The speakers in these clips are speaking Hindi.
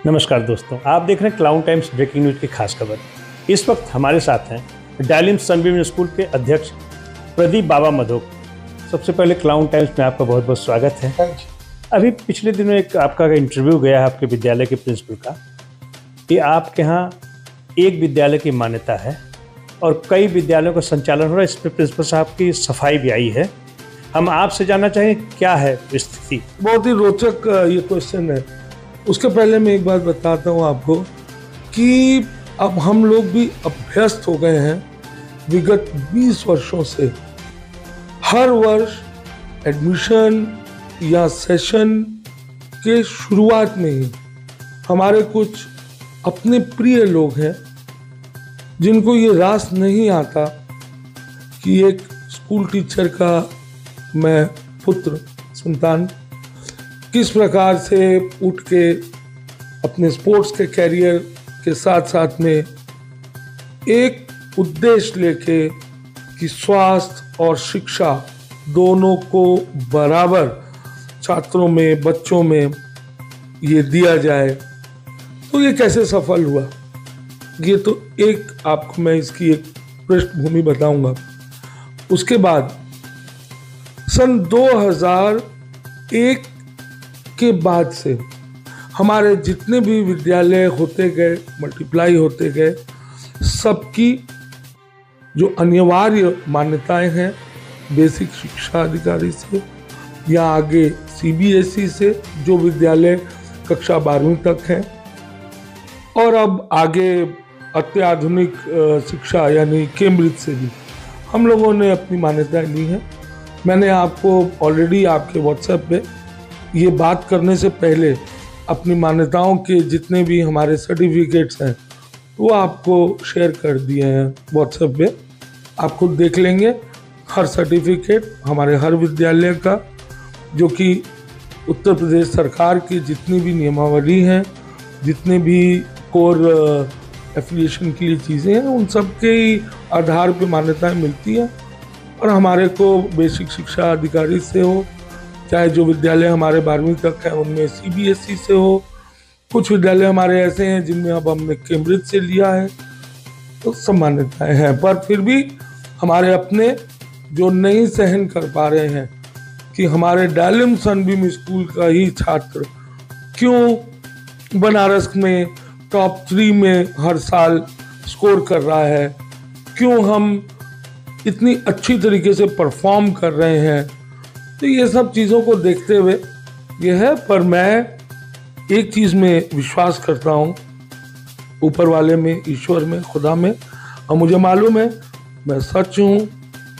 नमस्कार दोस्तों, आप देख रहे हैं क्लाउन टाइम्स ब्रेकिंग न्यूज की खास खबर। इस वक्त हमारे साथ हैं डायलिम सनबीम स्कूल के अध्यक्ष प्रदीप बाबा मधोक। सबसे पहले क्लाउन टाइम्स में आपका बहुत बहुत स्वागत है। अभी पिछले दिनों एक आपका इंटरव्यू गया है आपके विद्यालय के प्रिंसिपल का कि आपके यहाँ एक विद्यालय की मान्यता है और कई विद्यालयों का संचालन हो रहा है, इस पर प्रिंसिपल साहब की सफाई भी आई है। हम आपसे जानना चाहेंगे क्या है स्थिति। बहुत ही रोचक ये क्वेश्चन है। उसके पहले मैं एक बात बताता हूँ आपको कि अब हम लोग भी अभ्यस्त हो गए हैं विगत 20 वर्षों से। हर वर्ष एडमिशन या सेशन के शुरुआत में ही हमारे कुछ अपने प्रिय लोग हैं जिनको ये रास नहीं आता कि एक स्कूल टीचर का मैं पुत्र संतान किस प्रकार से उठ के अपने स्पोर्ट्स के कैरियर के साथ साथ में एक उद्देश्य लेके कि स्वास्थ्य और शिक्षा दोनों को बराबर छात्रों में, बच्चों में ये दिया जाए, तो ये कैसे सफल हुआ। ये तो एक आपको मैं इसकी एक पृष्ठभूमि बताऊंगा। उसके बाद सन 2001 के बाद से हमारे जितने भी विद्यालय होते गए, मल्टीप्लाई होते गए, सबकी जो अनिवार्य मान्यताएं हैं बेसिक शिक्षा अधिकारी से या आगे सीबीएसई से जो विद्यालय कक्षा 12वीं तक हैं, और अब आगे अत्याधुनिक शिक्षा यानी कैम्ब्रिज से भी हम लोगों ने अपनी मान्यताएं ली हैं। मैंने आपको ऑलरेडी आपके व्हाट्सएप पे ये बात करने से पहले अपनी मान्यताओं के जितने भी हमारे सर्टिफिकेट्स हैं वो आपको शेयर कर दिए हैं व्हाट्सएप पे। आप खुद देख लेंगे हर सर्टिफिकेट हमारे हर विद्यालय का, जो कि उत्तर प्रदेश सरकार की जितनी भी नियमावली हैं, जितने भी कोर एफिलिएशन के लिए चीज़ें हैं, उन सब के आधार पे मान्यताएं मिलती हैं। और हमारे को बेसिक शिक्षा अधिकारी से हो, चाहे जो विद्यालय हमारे 12वीं तक है उनमें सीबीएसई से हो, कुछ विद्यालय हमारे ऐसे हैं जिनमें अब हमने कैम्ब्रिज से लिया है, तो सब मान्यताएं हैं। पर फिर भी हमारे अपने जो नहीं सहन कर पा रहे हैं कि हमारे डायलिम सनबीम स्कूल का ही छात्र क्यों बनारस में टॉप 3 में हर साल स्कोर कर रहा है, क्यों हम इतनी अच्छी तरीके से परफॉर्म कर रहे हैं, तो ये सब चीज़ों को देखते हुए ये है। पर मैं एक चीज़ में विश्वास करता हूँ, ऊपर वाले में, ईश्वर में, खुदा में, और मुझे मालूम है मैं सच हूँ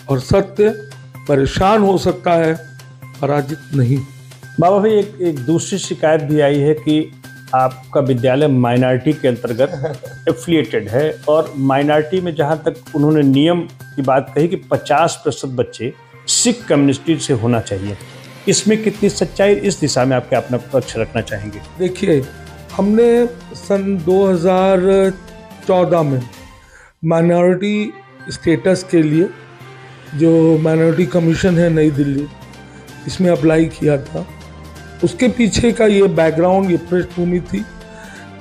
और सत्य परेशान हो सकता है, पराजित नहीं। बाबा भाई, एक दूसरी शिकायत भी आई है कि आपका विद्यालय माइनॉरिटी के अंतर्गत एफिलिएटेड है और माइनॉरिटी में जहाँ तक उन्होंने नियम की बात कही कि 50% बच्चे सिख कम्युनिटी से होना चाहिए, इसमें कितनी सच्चाई, इस दिशा में आप क्या अपना पक्ष रखना चाहेंगे? देखिए, हमने सन 2014 में माइनॉरिटी स्टेटस के लिए जो माइनॉरिटी कमीशन है नई दिल्ली, इसमें अप्लाई किया था। उसके पीछे का ये बैकग्राउंड, ये पृष्ठभूमि थी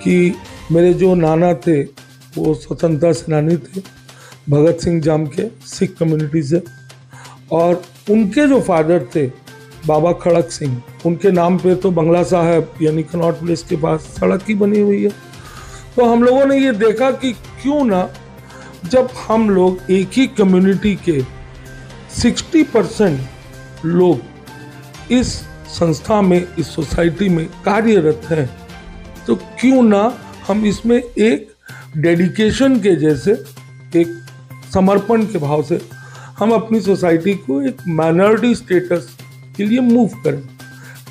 कि मेरे जो नाना थे वो स्वतंत्रता सेनानी थे, भगत सिंह जाम के, सिख कम्युनिटी से, और उनके जो फादर थे बाबा खड़क सिंह, उनके नाम पे तो बंगला साहब यानी कनॉट प्लेस के पास सड़क ही बनी हुई है। तो हम लोगों ने ये देखा कि क्यों ना, जब हम लोग एक ही कम्युनिटी के 60% लोग इस संस्था में, इस सोसाइटी में कार्यरत हैं, तो क्यों ना हम इसमें एक डेडिकेशन के जैसे, एक समर्पण के भाव से हम अपनी सोसाइटी को एक माइनॉरिटी स्टेटस के लिए मूव करें।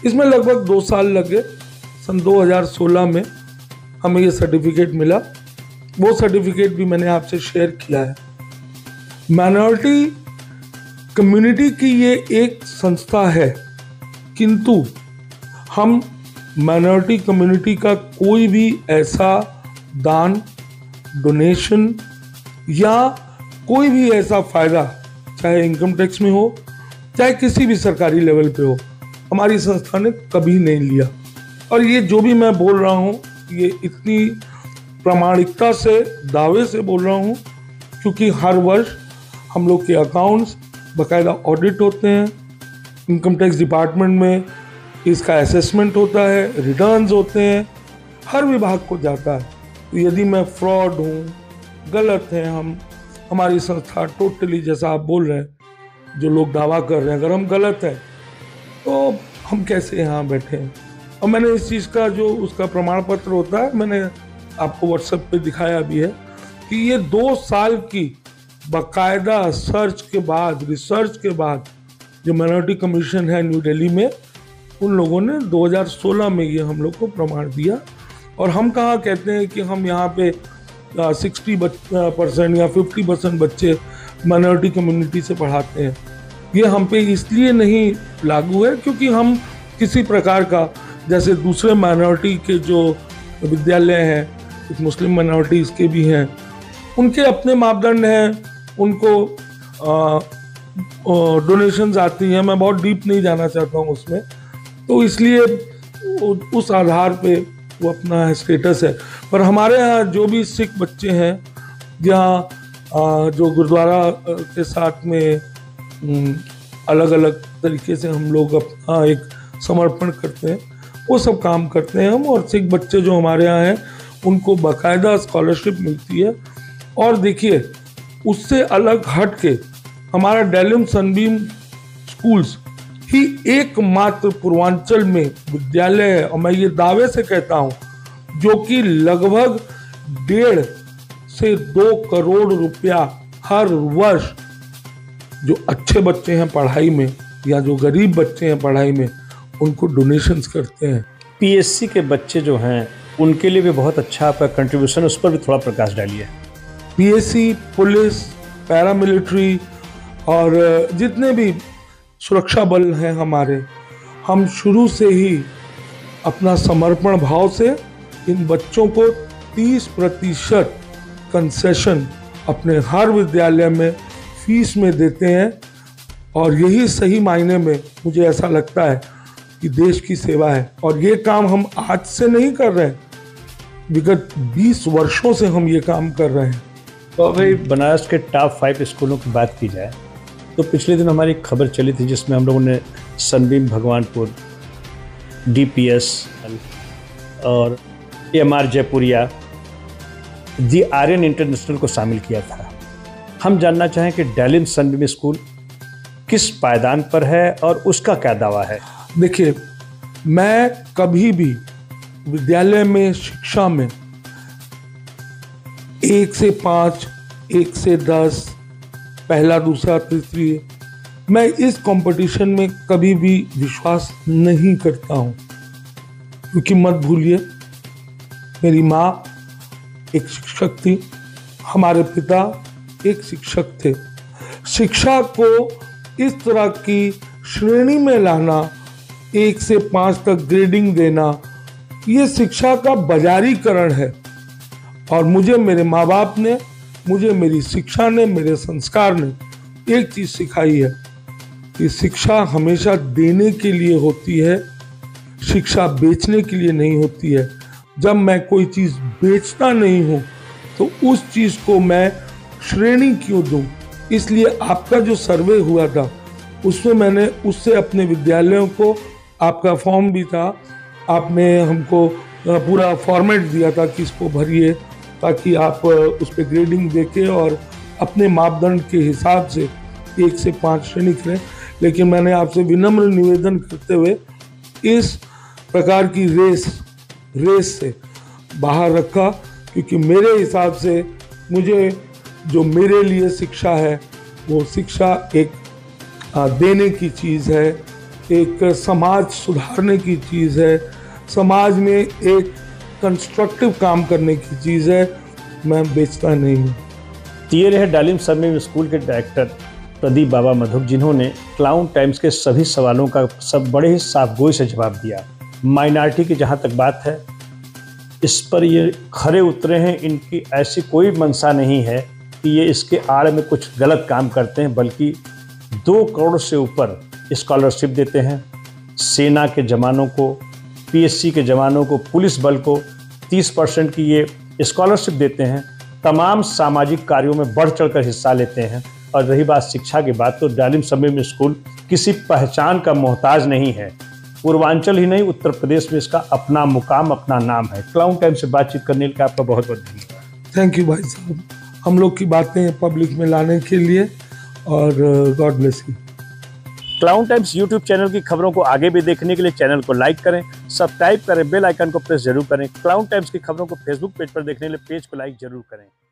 इसमें लगभग 2 साल लगे। सन 2016 में हमें ये सर्टिफिकेट मिला। वो सर्टिफिकेट भी मैंने आपसे शेयर किया है। माइनॉरिटी कम्युनिटी की ये एक संस्था है, किंतु हम माइनॉरिटी कम्युनिटी का कोई भी ऐसा दान, डोनेशन या कोई भी ऐसा फ़ायदा, चाहे इनकम टैक्स में हो, चाहे किसी भी सरकारी लेवल पे हो, हमारी संस्था ने कभी नहीं लिया। और ये जो भी मैं बोल रहा हूँ ये इतनी प्रामाणिकता से, दावे से बोल रहा हूँ, क्योंकि हर वर्ष हम लोग के अकाउंट्स बाकायदा ऑडिट होते हैं, इनकम टैक्स डिपार्टमेंट में इसका असेसमेंट होता है, रिटर्न्स होते हैं, हर विभाग को जाता है। तो यदि मैं फ्रॉड हूँ, गलत है, हमारी संस्था टोटली, जैसा आप बोल रहे हैं, जो लोग दावा कर रहे हैं, अगर हम गलत हैं तो हम कैसे यहाँ बैठे हैं। और मैंने इस चीज़ का जो उसका प्रमाण पत्र होता है, मैंने आपको व्हाट्सएप पे दिखाया भी है कि ये 2 साल की बाकायदा सर्च के बाद, रिसर्च के बाद, जो माइनॉरिटी कमीशन है न्यू दिल्ली में, उन लोगों ने 2016 में ये हम लोग को प्रमाण दिया। और हम कहाँ कहते हैं कि हम यहाँ पे 60% या 50% बच्चे माइनॉरिटी कम्युनिटी से पढ़ाते हैं। ये हम पे इसलिए नहीं लागू है क्योंकि हम किसी प्रकार का, जैसे दूसरे माइनॉरिटी के जो विद्यालय हैं, कुछ मुस्लिम माइनॉरिटीज़ के भी हैं, उनके अपने मापदंड हैं, उनको डोनेशंस आती हैं। मैं बहुत डीप नहीं जाना चाहता हूँ उसमें, तो इसलिए उस आधार पे वो अपना स्टेटस है। पर हमारे यहाँ जो भी सिख बच्चे हैं, जहाँ जो गुरुद्वारा के साथ में अलग अलग तरीके से हम लोग अपना एक समर्पण करते हैं, वो सब काम करते हैं हम। और सिख बच्चे जो हमारे यहाँ हैं उनको बाकायदा स्कॉलरशिप मिलती है। और देखिए, उससे अलग हट के हमारा डालिम सनबीम स्कूल्स ही एकमात्र पूर्वांचल में विद्यालय है, और मैं ये दावे से कहता हूँ, जो कि लगभग 1.5 से 2 करोड़ रुपया हर वर्ष जो अच्छे बच्चे हैं पढ़ाई में या जो गरीब बच्चे हैं पढ़ाई में, उनको डोनेशंस करते हैं। पीएससी के बच्चे जो हैं उनके लिए भी बहुत अच्छा आपका कंट्रीब्यूशन, उस पर भी थोड़ा प्रकाश डालिए। पीएससी, पुलिस, पैरामिलिट्री और जितने भी सुरक्षा बल हैं हमारे, हम शुरू से ही अपना समर्पण भाव से इन बच्चों को 30% कंसेशन अपने हर विद्यालय में फीस में देते हैं। और यही सही मायने में मुझे ऐसा लगता है कि देश की सेवा है। और ये काम हम आज से नहीं कर रहे हैं, विगत 20 वर्षों से हम ये काम कर रहे हैं। तो अगर बनारस के टॉप 5 स्कूलों की बात की जाए तो पिछले दिन हमारी खबर चली थी जिसमें हम लोगों ने सनबीम भगवानपुर, डीपीएस और एमआर जयपुरिया, दी आर्यन इंटरनेशनल को शामिल किया था। हम जानना चाहें कि डालिम सनबीम स्कूल किस पायदान पर है और उसका क्या दावा है। देखिए, मैं कभी भी विद्यालय में, शिक्षा में 1 से 5, 1 से 10, पहला, दूसरा, तीसरी, मैं इस कंपटीशन में कभी भी विश्वास नहीं करता हूं। क्योंकि मत भूलिए, मेरी माँ एक शिक्षक थी, हमारे पिता एक शिक्षक थे। शिक्षा को इस तरह की श्रेणी में लाना, 1 से 5 तक ग्रेडिंग देना, ये शिक्षा का बाजारीकरण है। और मुझे मेरे माँ बाप ने, मुझे मेरी शिक्षा ने, मेरे संस्कार ने एक चीज़ सिखाई है कि शिक्षा हमेशा देने के लिए होती है, शिक्षा बेचने के लिए नहीं होती है। जब मैं कोई चीज़ बेचता नहीं हूँ तो उस चीज़ को मैं श्रेणी क्यों दूँ। इसलिए आपका जो सर्वे हुआ था उसमें मैंने उससे अपने विद्यालयों को, आपका फॉर्म भी था, आपने हमको पूरा फॉर्मेट दिया था कि इसको भरिए ताकि आप उस पर ग्रेडिंग देके और अपने मापदंड के हिसाब से 1 से 5 श्रेणी करें। लेकिन मैंने आपसे विनम्र निवेदन करते हुए इस प्रकार की रेस से बाहर रखा, क्योंकि मेरे हिसाब से मुझे, जो मेरे लिए शिक्षा है, वो शिक्षा एक देने की चीज़ है, एक समाज सुधारने की चीज़ है, समाज में एक कंस्ट्रक्टिव काम करने की चीज़ है। मैं बेचता नहीं हूँ। ये रहे डालिम सनबीम स्कूल के डायरेक्टर प्रदीप बाबा मधुक, जिन्होंने क्लाउन टाइम्स के सभी सवालों का सब बड़े ही साफगोई से जवाब दिया। माइनॉरिटी की जहाँ तक बात है, इस पर ये खरे उतरे हैं। इनकी ऐसी कोई मंशा नहीं है कि ये इसके आड़ में कुछ गलत काम करते हैं, बल्कि 2 करोड़ से ऊपर स्कॉलरशिप देते हैं। सेना के जवानों को, पीएससी के जवानों को, पुलिस बल को 30% की ये स्कॉलरशिप देते हैं। तमाम सामाजिक कार्यों में बढ़ चढ़कर हिस्सा लेते हैं। और रही बात शिक्षा की बात, तो डालिम सब इंग्लिश स्कूल किसी पहचान का मोहताज नहीं है। पूर्वांचल ही नहीं, उत्तर प्रदेश में इसका अपना मुकाम, अपना नाम है। क्लाउन टाइम से बातचीत करने के लिए आपका बहुत बहुत धन्यवाद। थैंक यू भाई साहब, हम लोग की बातें पब्लिक में लाने के लिए, और God bless you. Clown times YouTube channel की खबरों को आगे भी देखने के लिए चैनल को लाइक करें, सब्सक्राइब करें, बेल आइकन को प्रेस जरूर करें। क्लाउन टाइम्स की खबरों को फेसबुक पेज पर देखने के लिए पेज को लाइक जरूर करें।